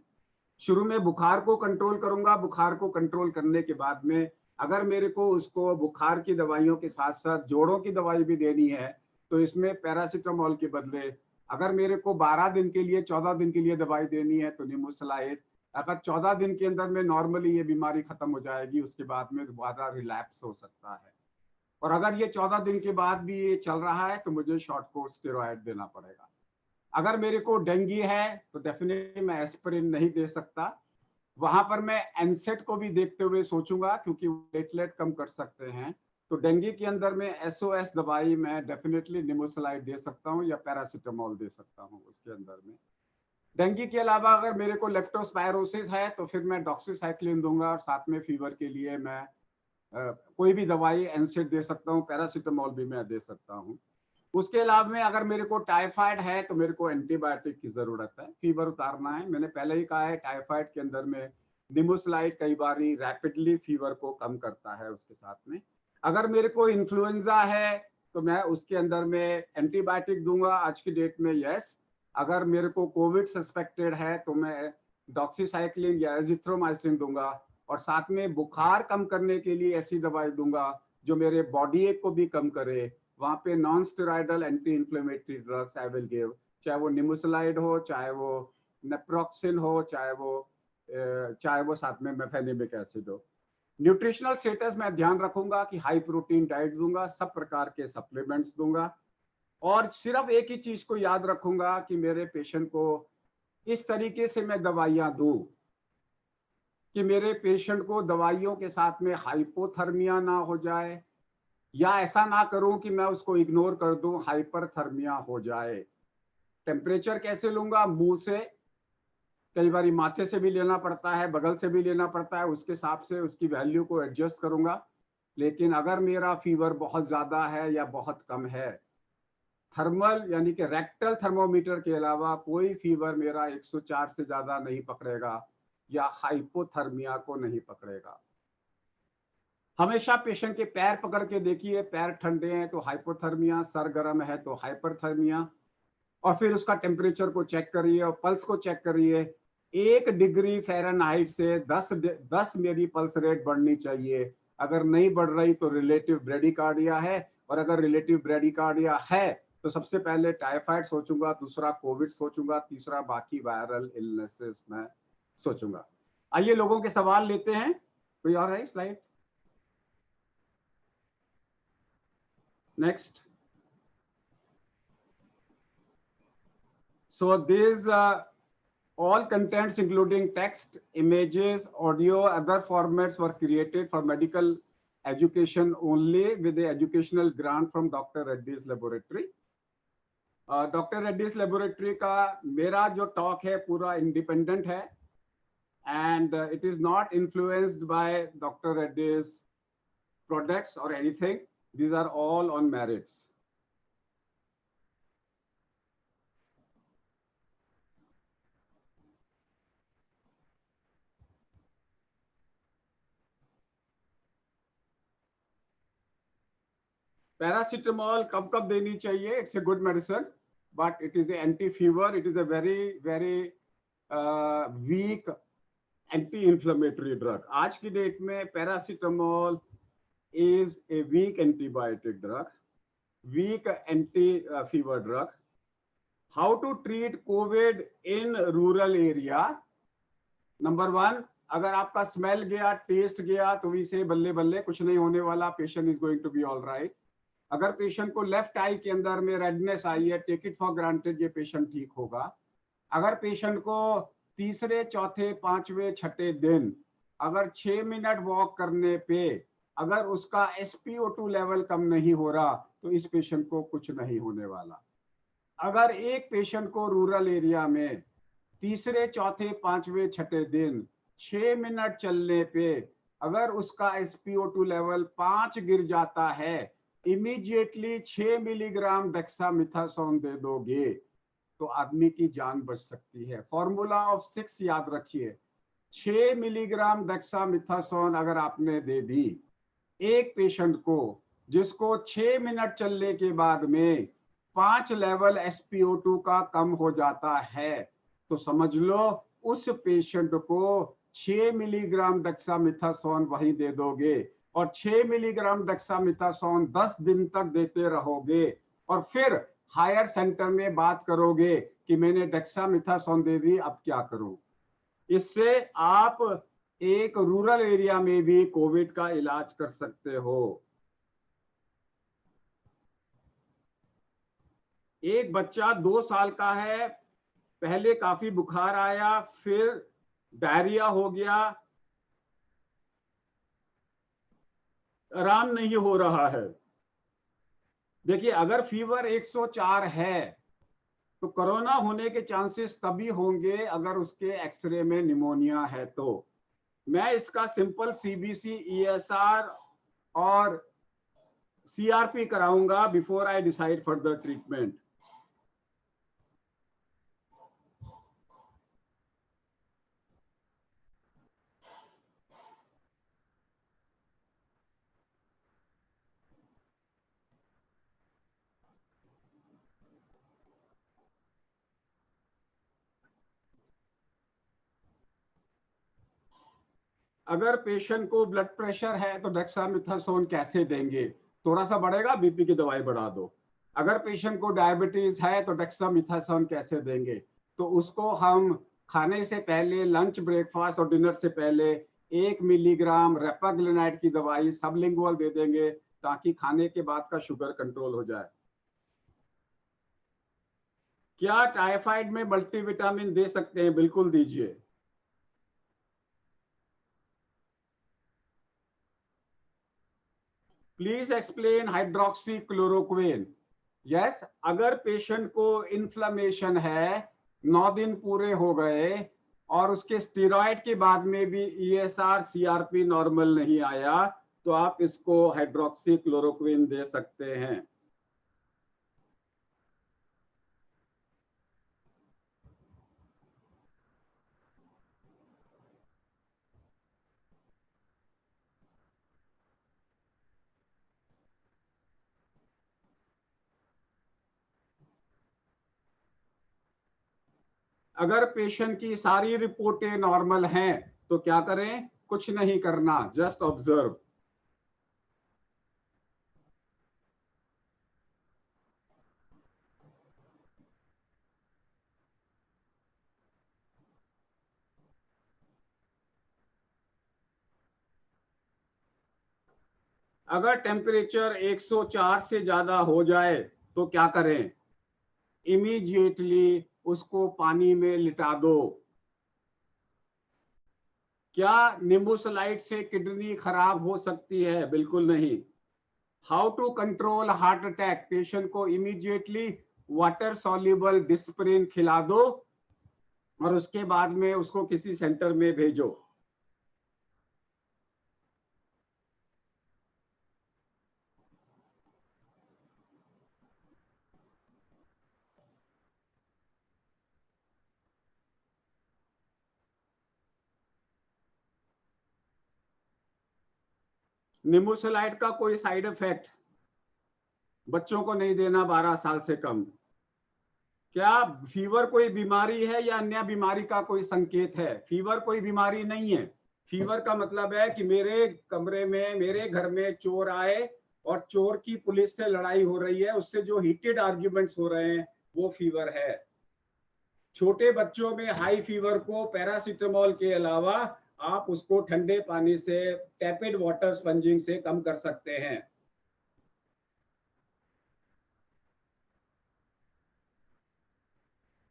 शुरू में बुखार को कंट्रोल करूंगा, बुखार को कंट्रोल करने के बाद में अगर मेरे को उसको बुखार की दवाइयों के साथ साथ जोड़ों की दवाई भी देनी है तो इसमें पैरासीटामोल के बदले अगर मेरे को 12 दिन के लिए 14 दिन के लिए दवाई देनी है तो निमोसिलाइड. अगर 14 दिन के अंदर में नॉर्मली ये बीमारी खत्म हो जाएगी, उसके बाद में दोबारा रिलैप्स हो सकता है. और अगर ये 14 दिन के बाद भी ये चल रहा है तो मुझे शॉर्ट कोर्स स्टेरॉइड देना पड़ेगा. अगर मेरे को डेंगू है तो डेफिनेटली मैं एस्पिरिन नहीं दे सकता. वहां पर मैं एनसेट को भी देखते हुए सोचूंगा, क्योंकि प्लेटलेट कम कर सकते हैं. तो डेंगू के अंदर में एसओएस दवाई मैं डेफिनेटली निमोसिलाइड दे सकता हूं या पैरासीटामोल दे सकता हूं उसके अंदर में. डेंगू के अलावा अगर मेरे को लेप्टोस्पायरोसिस है तो फिर मैं डॉक्सीसाइक्लिन दूंगा, और साथ में फीवर के लिए मैं कोई भी दवाई एनसेट दे सकता हूँ, पैरासीटामोल भी मैं दे सकता हूँ. उसके अलावा में अगर मेरे को टाइफाइड है तो मेरे को एंटीबायोटिक की जरूरत है, फीवर उतारना है. मैंने पहले ही कहा है टाइफाइड के अंदर में निमोसिलाइड कई बार रैपिडली फीवर को कम करता है उसके साथ में. अगर मेरे को इन्फ्लुएंजा है तो मैं उसके अंदर में एंटीबायोटिक दूंगा आज की डेट में, यस. अगर मेरे को कोविड सस्पेक्टेड है तो मैं डॉक्सीसाइक्लिन या एजिथ्रोमाइसिन दूंगा, और साथ में बुखार कम करने के लिए ऐसी दवाई दूंगा जो मेरे बॉडी एक को भी कम करे. वहां पे non steroidal anti inflammatory drugs I will give, चाहे वो निमोसिलाइड हो, चाहे वो नेप्रोक्सिन हो, चाहे वो साथ में मेफेनेमिक एसिड हो. न्यूट्रिशनल स्टेटस में ध्यान रखूंगा कि हाई प्रोटीन डाइट दूंगा, सब प्रकार के सप्लीमेंट्स दूंगा, और सिर्फ एक ही चीज को याद रखूंगा कि मेरे पेशेंट को इस तरीके से मैं दवाइयां दूं कि मेरे पेशेंट को दवाइयों के साथ में हाइपोथर्मिया ना हो जाए, या ऐसा ना करूं कि मैं उसको इग्नोर कर दूं, हाइपरथर्मिया हो जाए. टेम्परेचर कैसे लूंगा? मुंह से, कई बार माथे से भी लेना पड़ता है, बगल से भी लेना पड़ता है, उसके हिसाब से उसकी वैल्यू को एडजस्ट करूंगा. लेकिन अगर मेरा फीवर बहुत ज्यादा है या बहुत कम है, थर्मल यानी कि रेक्टल थर्मोमीटर के अलावा कोई फीवर मेरा 104 से ज्यादा नहीं पकड़ेगा या हाइपोथर्मिया को नहीं पकड़ेगा. हमेशा पेशेंट के पैर पकड़ के देखिए, पैर ठंडे हैं तो हाइपोथर्मिया, सर गर्म है तो हाइपरथर्मिया, और फिर उसका टेम्परेचर को चेक करिए और पल्स को चेक करिए. 1 डिग्री फ़ारेनहाइट से 10 मेरी पल्स रेट बढ़नी चाहिए. अगर नहीं बढ़ रही तो रिलेटिव ब्रेडिकार्डिया है, और अगर रिलेटिव ब्रेडिकार्डिया है तो सबसे पहले टाइफाइड सोचूंगा, दूसरा कोविड सोचूंगा, तीसरा बाकी वायरल इलनेसेस में सोचूंगा. आइए लोगों के सवाल लेते हैं. कोई और है slide? Next. So these all contents including text, images, audio, other formats were created for medical education only with the educational grant from Dr. Reddy's laboratory. Dr. Reddy's laboratory का मेरा जो talk है पूरा independent है, and it is not influenced by Dr. Reddy's products or anything. These are all on merits. Paracetamol कब कब देनी चाहिए? It's a good medicine, but it is anti fever, it is a very very weak anti inflammatory drug. आज की date में paracetamol is a weak antibiotic drug, weak anti fever drug. How to treat covid in rural area? Number 1, अगर आपका smell गया, test गया, तो we से बल्ले बल्ले, कुछ नहीं होने वाला, patient is going to be all right. अगर पेशेंट को लेफ्ट आई के अंदर में रेडनेस आई है, टेक इट फॉर ग्रांटेड, ये पेशेंट ठीक होगा. अगर पेशेंट को तीसरे, चौथे, पांचवें, छठे दिन अगर 6 मिनट वॉक करने पे अगर उसका SpO2 लेवल कम नहीं हो रहा, तो इस पेशेंट को कुछ नहीं होने वाला. अगर एक पेशेंट को रूरल एरिया में तीसरे, चौथे, पांचवें, छठे दिन 6 मिनट चलने पे अगर उसका SpO2 लेवल 5 गिर जाता है, इमीडिएटली 6 मिलीग्राम डेक्सामेथासोन दे दोगे तो आदमी की जान बच सकती है. फॉर्मूला ऑफ 6 याद रखिए. 6 मिलीग्राम डेक्सामेथासोन अगर आपने दे दी एक पेशेंट को, जिसको 6 मिनट चलने के बाद में 5 लेवल SpO2 का कम हो जाता है, तो समझ लो उस पेशेंट को 6 मिलीग्राम डेक्सामेथासोन वही दे दोगे, और 6 मिलीग्राम डेक्सामेथासोन 10 दिन तक देते रहोगे, और फिर हायर सेंटर में बात करोगे कि मैंने डेक्सामेथासोन दे दी, अब क्या करूं. इससे आप एक रूरल एरिया में भी कोविड का इलाज कर सकते हो. एक बच्चा 2 साल का है, पहले काफी बुखार आया, फिर डायरिया हो गया, आराम नहीं हो रहा है. देखिए, अगर फीवर 104 है तो कोरोना होने के चांसेस तभी होंगे अगर उसके एक्सरे में निमोनिया है. तो मैं इसका सिंपल CBC, ESR और CRP कराऊंगा before I decide further treatment. अगर पेशेंट को ब्लड प्रेशर है तो डेक्सामेथासोन कैसे देंगे? थोड़ा सा बढ़ेगा, बीपी की दवाई बढ़ा दो. अगर पेशेंट को डायबिटीज है तो डेक्सामेथासोन कैसे देंगे? तो उसको हम खाने से पहले, लंच, ब्रेकफास्ट और डिनर से पहले 1 मिलीग्राम रेपाग्लिनाइड की दवाई सबलिंगुअल दे देंगे, ताकि खाने के बाद का शुगर कंट्रोल हो जाए. क्या टाइफाइड में मल्टीविटामिन दे सकते हैं? बिल्कुल दीजिए. Please explain hydroxychloroquine. यस, अगर पेशेंट को इन्फ्लेमेशन है, 9 दिन पूरे हो गए और उसके स्टेरॉइड के बाद में भी ESR CRP नॉर्मल नहीं आया, तो आप इसको हाइड्रोक्सीक्लोरोक्विन दे सकते हैं. अगर पेशेंट की सारी रिपोर्टें नॉर्मल हैं तो क्या करें? कुछ नहीं करना, जस्ट ऑब्जर्व. अगर टेम्परेचर 104 से ज्यादा हो जाए तो क्या करें? इमीडिएटली उसको पानी में लिटा दो. क्या निम्बुसलाइड से किडनी खराब हो सकती है? बिल्कुल नहीं. How to control heart attack? Patient को इमीडिएटली वाटर सॉल्युबल डिस्प्रिन खिला दो और उसके बाद में उसको किसी सेंटर में भेजो. निम्बुसलाइड का कोई साइड इफेक्ट? बच्चों को नहीं देना 12 साल से कम। क्या फीवर कोई बीमारी है या अन्य बीमारी का कोई संकेत है? फीवर कोई बीमारी नहीं है। फीवर का मतलब है कि मेरे कमरे में, मेरे घर में चोर आए और चोर की पुलिस से लड़ाई हो रही है, उससे जो हीटेड आर्ग्यूमेंट्स हो रहे हैं वो फीवर है। छोटे बच्चों में हाई फीवर को पैरासीटामोल के अलावा आप उसको ठंडे पानी से, टैपेड वाटर स्पंजिंग से कम कर सकते हैं।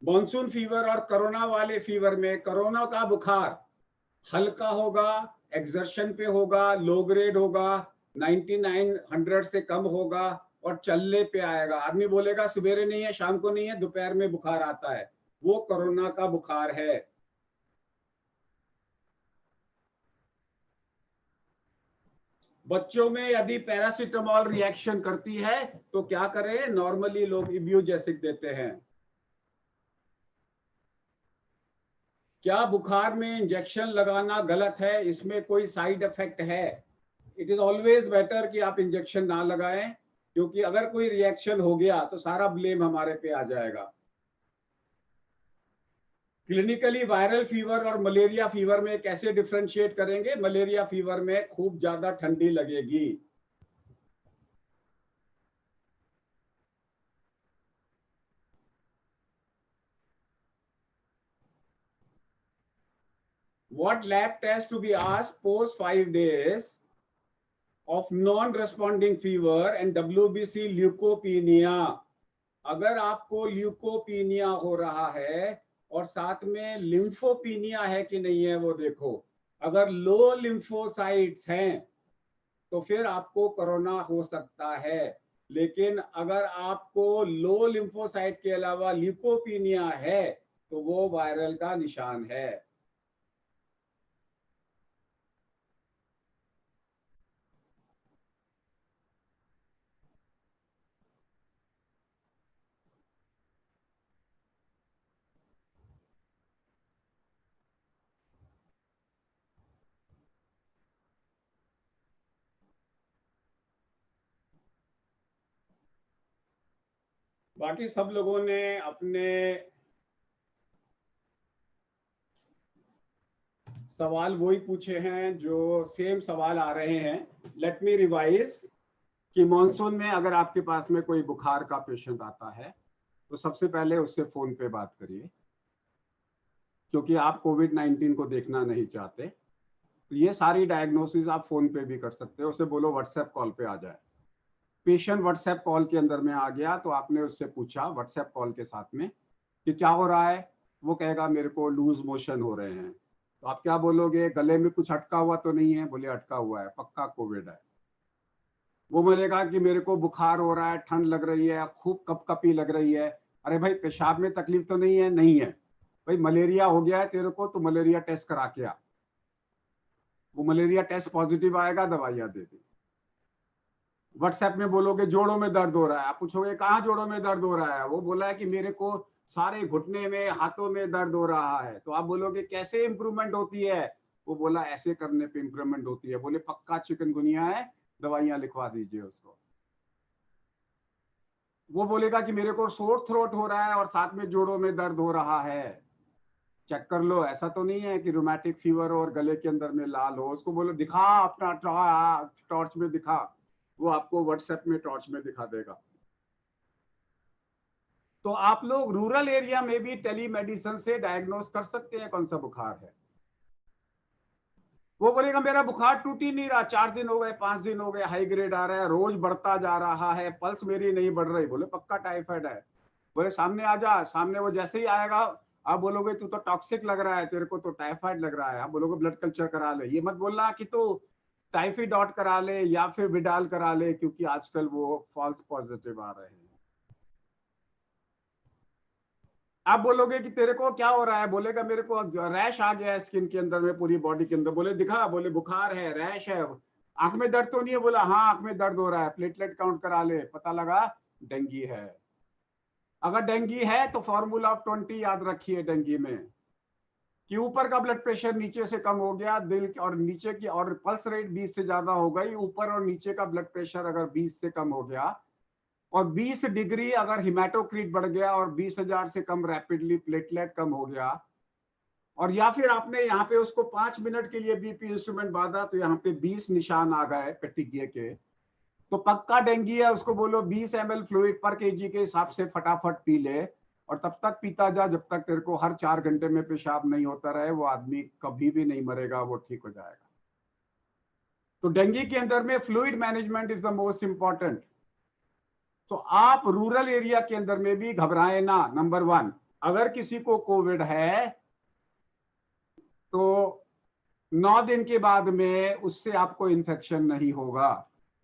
मॉनसून फीवर और कोरोना वाले फीवर में, कोरोना का बुखार हल्का होगा, एक्सर्शन पे होगा, लो ग्रेड होगा, 99 100 से कम होगा और चलने पे आएगा। आदमी बोलेगा सवेरे नहीं है, शाम को नहीं है, दोपहर में बुखार आता है, वो कोरोना का बुखार है। बच्चों में यदि पैरासीटामोल रिएक्शन करती है तो क्या करें? नॉर्मली लोग इब्यूजेसिक देते हैं। क्या बुखार में इंजेक्शन लगाना गलत है? इसमें कोई साइड इफेक्ट है? इट इज ऑलवेज बेटर कि आप इंजेक्शन ना लगाएं, क्योंकि अगर कोई रिएक्शन हो गया तो सारा ब्लेम हमारे पे आ जाएगा। क्लिनिकली वायरल फीवर और मलेरिया फीवर में कैसे डिफरेंशिएट करेंगे? मलेरिया फीवर में खूब ज्यादा ठंडी लगेगी। What lab test to be asked post 5 days of non-responding fever and WBC leucopenia? अगर आपको ल्यूकोपीनिया हो रहा है और साथ में लिम्फोपीनिया है कि नहीं है वो देखो। अगर लो लिम्फोसाइट्स हैं तो फिर आपको कोरोना हो सकता है, लेकिन अगर आपको लो लिम्फोसाइट के अलावा ल्यूकोपीनिया है तो वो वायरल का निशान है। बाकी सब लोगों ने अपने सवाल वही पूछे हैं जो सेम सवाल आ रहे हैं। लेट मी रिवाइज कि मॉनसून में अगर आपके पास में कोई बुखार का पेशेंट आता है तो सबसे पहले उससे फोन पे बात करिए, क्योंकि आप कोविड-19 को देखना नहीं चाहते। तो ये सारी डायग्नोसिस आप फोन पे भी कर सकते हो। उसे बोलो व्हाट्सएप कॉल पे आ जाए। पेशेंट व्हाट्सएप कॉल के अंदर में आ गया तो आपने उससे पूछा व्हाट्सएप कॉल के साथ में कि क्या हो रहा है? वो कहेगा मेरे को लूज मोशन हो रहे हैं। तो आप क्या बोलोगे? गले में कुछ अटका हुआ तो नहीं है? बोले अटका हुआ है, पक्का कोविड है। वो बोलेगा कि मेरे को बुखार हो रहा है, ठंड लग रही है, खूब कपकपी लग रही है। अरे भाई पेशाब में तकलीफ तो नहीं है? नहीं है। भाई मलेरिया हो गया है तेरे को तो मलेरिया टेस्ट करा के आ। वो मलेरिया टेस्ट पॉजिटिव आएगा, दवाइयां दे दी। व्हाट्सएप में बोलोगे जोड़ों में दर्द हो रहा है, आप पूछोगे कहाँ जोड़ों में दर्द हो रहा है? वो बोला है कि मेरे को सारे घुटने में, हाथों में दर्द हो रहा है। तो आप बोलोगे कैसे इंप्रूवमेंट होती है? वो बोला ऐसे करने पे इंप्रूवमेंट होती है। बोले पक्का चिकनगुनिया है, दवाइयां लिखवा दीजिए उसको। वो बोलेगा कि मेरे को सोर थ्रोट हो रहा है और साथ में जोड़ों में दर्द हो रहा है, चेक कर लो, ऐसा तो नहीं है कि रूमेटिक फीवर और गले के अंदर में लाल हो। उसको बोलो दिखा अपना टॉर्च में दिखा। वो आपको व्हाट्सएप में टॉर्च में दिखा देगा। तो आप लोग रूरल एरिया में भी टेलीमेडिसिन से डायग्नोस कर सकते हैं कौन सा बुखार है। वो बोलेगा मेरा बुखार टूट ही नहीं रहा, 4 दिन हो गए, 5 दिन हो गए, हाई ग्रेड आ रहा है, रोज बढ़ता जा रहा है, पल्स मेरी नहीं बढ़ रही। बोले पक्का टाइफाइड है। बोले सामने आ जा। सामने वो जैसे ही आएगा आप बोलोगे तू तो टॉक्सिक लग रहा है, तेरे को तो टाइफाइड लग रहा है। आप बोलोगे ब्लड कल्चर करा ले। ये मत बोलना कि तू टाइफाइड डॉट करा ले या फिर विडाल करा ले, क्योंकि आजकल वो फॉल्स पॉजिटिव आ रहे हैं। आप बोलोगे कि तेरे को क्या हो रहा है? बोलेगा मेरे को रैश आ गया है स्किन के अंदर में, पूरी बॉडी के अंदर। बोले दिखा। बोले बुखार है, रैश है। आंख में दर्द तो नहीं है? बोला हाँ आंख में दर्द हो रहा है, प्लेटलेट काउंट करा ले, पता लगा डेंगू है। अगर डेंगू है तो फॉर्मूला ऑफ 20 याद रखिए डेंगू में, कि ऊपर का ब्लड प्रेशर नीचे से कम हो गया, दिल और नीचे की और पल्स रेट 20 से ज्यादा हो गई, ऊपर और नीचे का ब्लड प्रेशर अगर 20 से कम हो गया और 20 डिग्री अगर हिमेटोक्रिट बढ़ गया और 20,000 से कम रैपिडली प्लेटलेट कम हो गया, और या फिर आपने यहाँ पे उसको 5 मिनट के लिए बीपी इंस्ट्रूमेंट बांधा तो यहाँ पे 20 निशान आ गए पेटिकिए के, तो पक्का डेंगू है। उसको बोलो 20 ml फ्लूइड पर केजी के हिसाब से फटाफट पी ले, और तब तक पीता जा जब तक तेरे को हर 4 घंटे में पेशाब नहीं होता रहे। वो आदमी कभी भी नहीं मरेगा, वो ठीक हो जाएगा। तो डेंगू के अंदर में fluid management is the most important. तो आप रूरल एरिया के अंदर में भी घबराए ना। नंबर 1, अगर किसी को कोविड है तो 9 दिन के बाद में उससे आपको इन्फेक्शन नहीं होगा।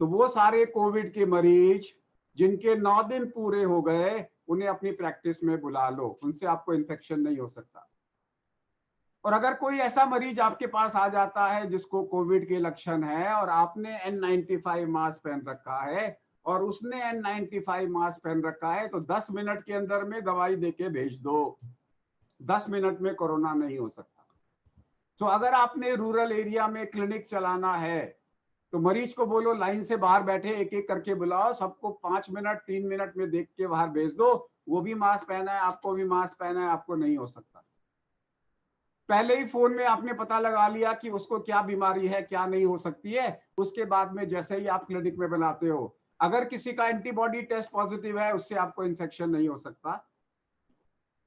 तो वो सारे कोविड के मरीज जिनके 9 दिन पूरे हो गए उन्हें अपनी प्रैक्टिस में बुला लो, उनसे आपको इन्फेक्शन नहीं हो सकता। और अगर कोई ऐसा मरीज आपके पास आ जाता है जिसको कोविड के लक्षण है और आपने N95 मास्क पहन रखा है और उसने N95 मास्क पहन रखा है, तो 10 मिनट के अंदर में दवाई देके भेज दो। 10 मिनट में कोरोना नहीं हो सकता। तो अगर आपने रूरल एरिया में क्लिनिक चलाना है तो मरीज को बोलो लाइन से बाहर बैठे एक एक करके बुलाओ, सबको 5 मिनट 3 मिनट में देख के बाहर भेज दो। वो भी मास्क पहना है, आपको भी मास्क पहना है, आपको नहीं हो सकता। पहले ही फोन में आपने पता लगा लिया कि उसको क्या बीमारी है, क्या नहीं हो सकती है। उसके बाद में जैसे ही आप क्लिनिक में बनाते हो, अगर किसी का एंटीबॉडी टेस्ट पॉजिटिव है उससे आपको इन्फेक्शन नहीं हो सकता।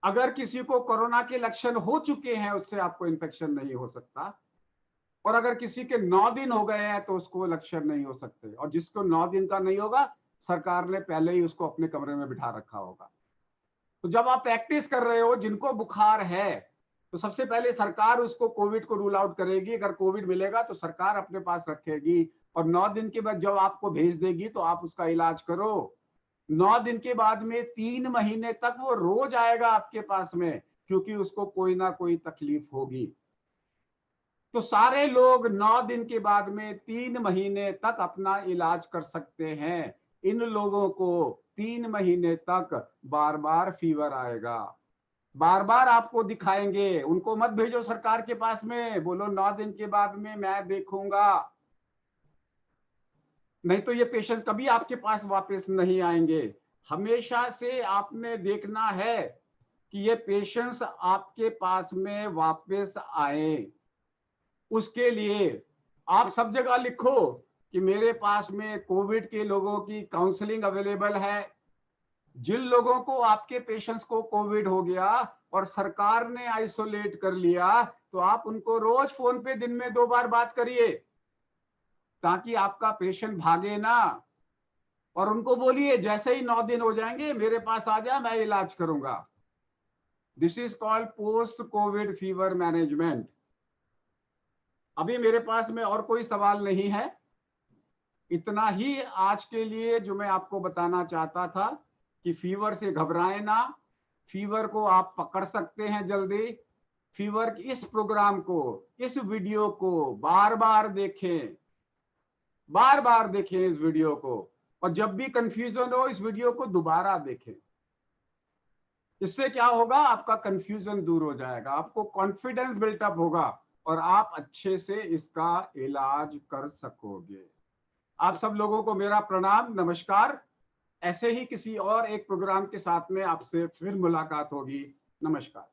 अगर किसी को कोरोना के लक्षण हो चुके हैं उससे आपको इन्फेक्शन नहीं हो सकता। और अगर किसी के 9 दिन हो गए हैं तो उसको लक्षण नहीं हो सकते। और जिसको 9 दिन का नहीं होगा, सरकार ने पहले ही उसको अपने कमरे में बिठा रखा होगा। तो जब आप प्रैक्टिस कर रहे हो, जिनको बुखार है तो सबसे पहले सरकार उसको कोविड को रूल आउट करेगी। अगर कोविड मिलेगा तो सरकार अपने पास रखेगी, और 9 दिन के बाद जब आपको भेज देगी तो आप उसका इलाज करो। 9 दिन के बाद में 3 महीने तक वो रोज आएगा आपके पास में, क्योंकि उसको कोई ना कोई तकलीफ होगी। तो सारे लोग 9 दिन के बाद में 3 महीने तक अपना इलाज कर सकते हैं। इन लोगों को 3 महीने तक बार बार फीवर आएगा, बार बार आपको दिखाएंगे। उनको मत भेजो सरकार के पास में, बोलो 9 दिन के बाद में मैं देखूंगा। नहीं तो ये पेशेंट कभी आपके पास वापस नहीं आएंगे। हमेशा से आपने देखना है कि ये पेशेंट्स आपके पास में वापस आए। उसके लिए आप सब जगह लिखो कि मेरे पास में कोविड के लोगों की काउंसलिंग अवेलेबल है। जिन लोगों को, आपके पेशेंट्स को कोविड हो गया और सरकार ने आइसोलेट कर लिया, तो आप उनको रोज फोन पे दिन में 2 बार बात करिए, ताकि आपका पेशेंट भागे ना। और उनको बोलिए जैसे ही 9 दिन हो जाएंगे मेरे पास आ जा, मैं इलाज करूंगा। This is called post Covid fever management. अभी मेरे पास में और कोई सवाल नहीं है। इतना ही आज के लिए जो मैं आपको बताना चाहता था कि फीवर से घबराएं ना। फीवर को आप पकड़ सकते हैं जल्दी। फीवर इस प्रोग्राम को, इस वीडियो को बार बार देखें, बार बार देखें इस वीडियो को। और जब भी कंफ्यूजन हो इस वीडियो को दोबारा देखें। इससे क्या होगा, आपका कंफ्यूजन दूर हो जाएगा, आपको कॉन्फिडेंस बिल्टअप होगा और आप अच्छे से इसका इलाज कर सकोगे। आप सब लोगों को मेरा प्रणाम, नमस्कार। ऐसे ही किसी और एक प्रोग्राम के साथ में आपसे फिर मुलाकात होगी। नमस्कार।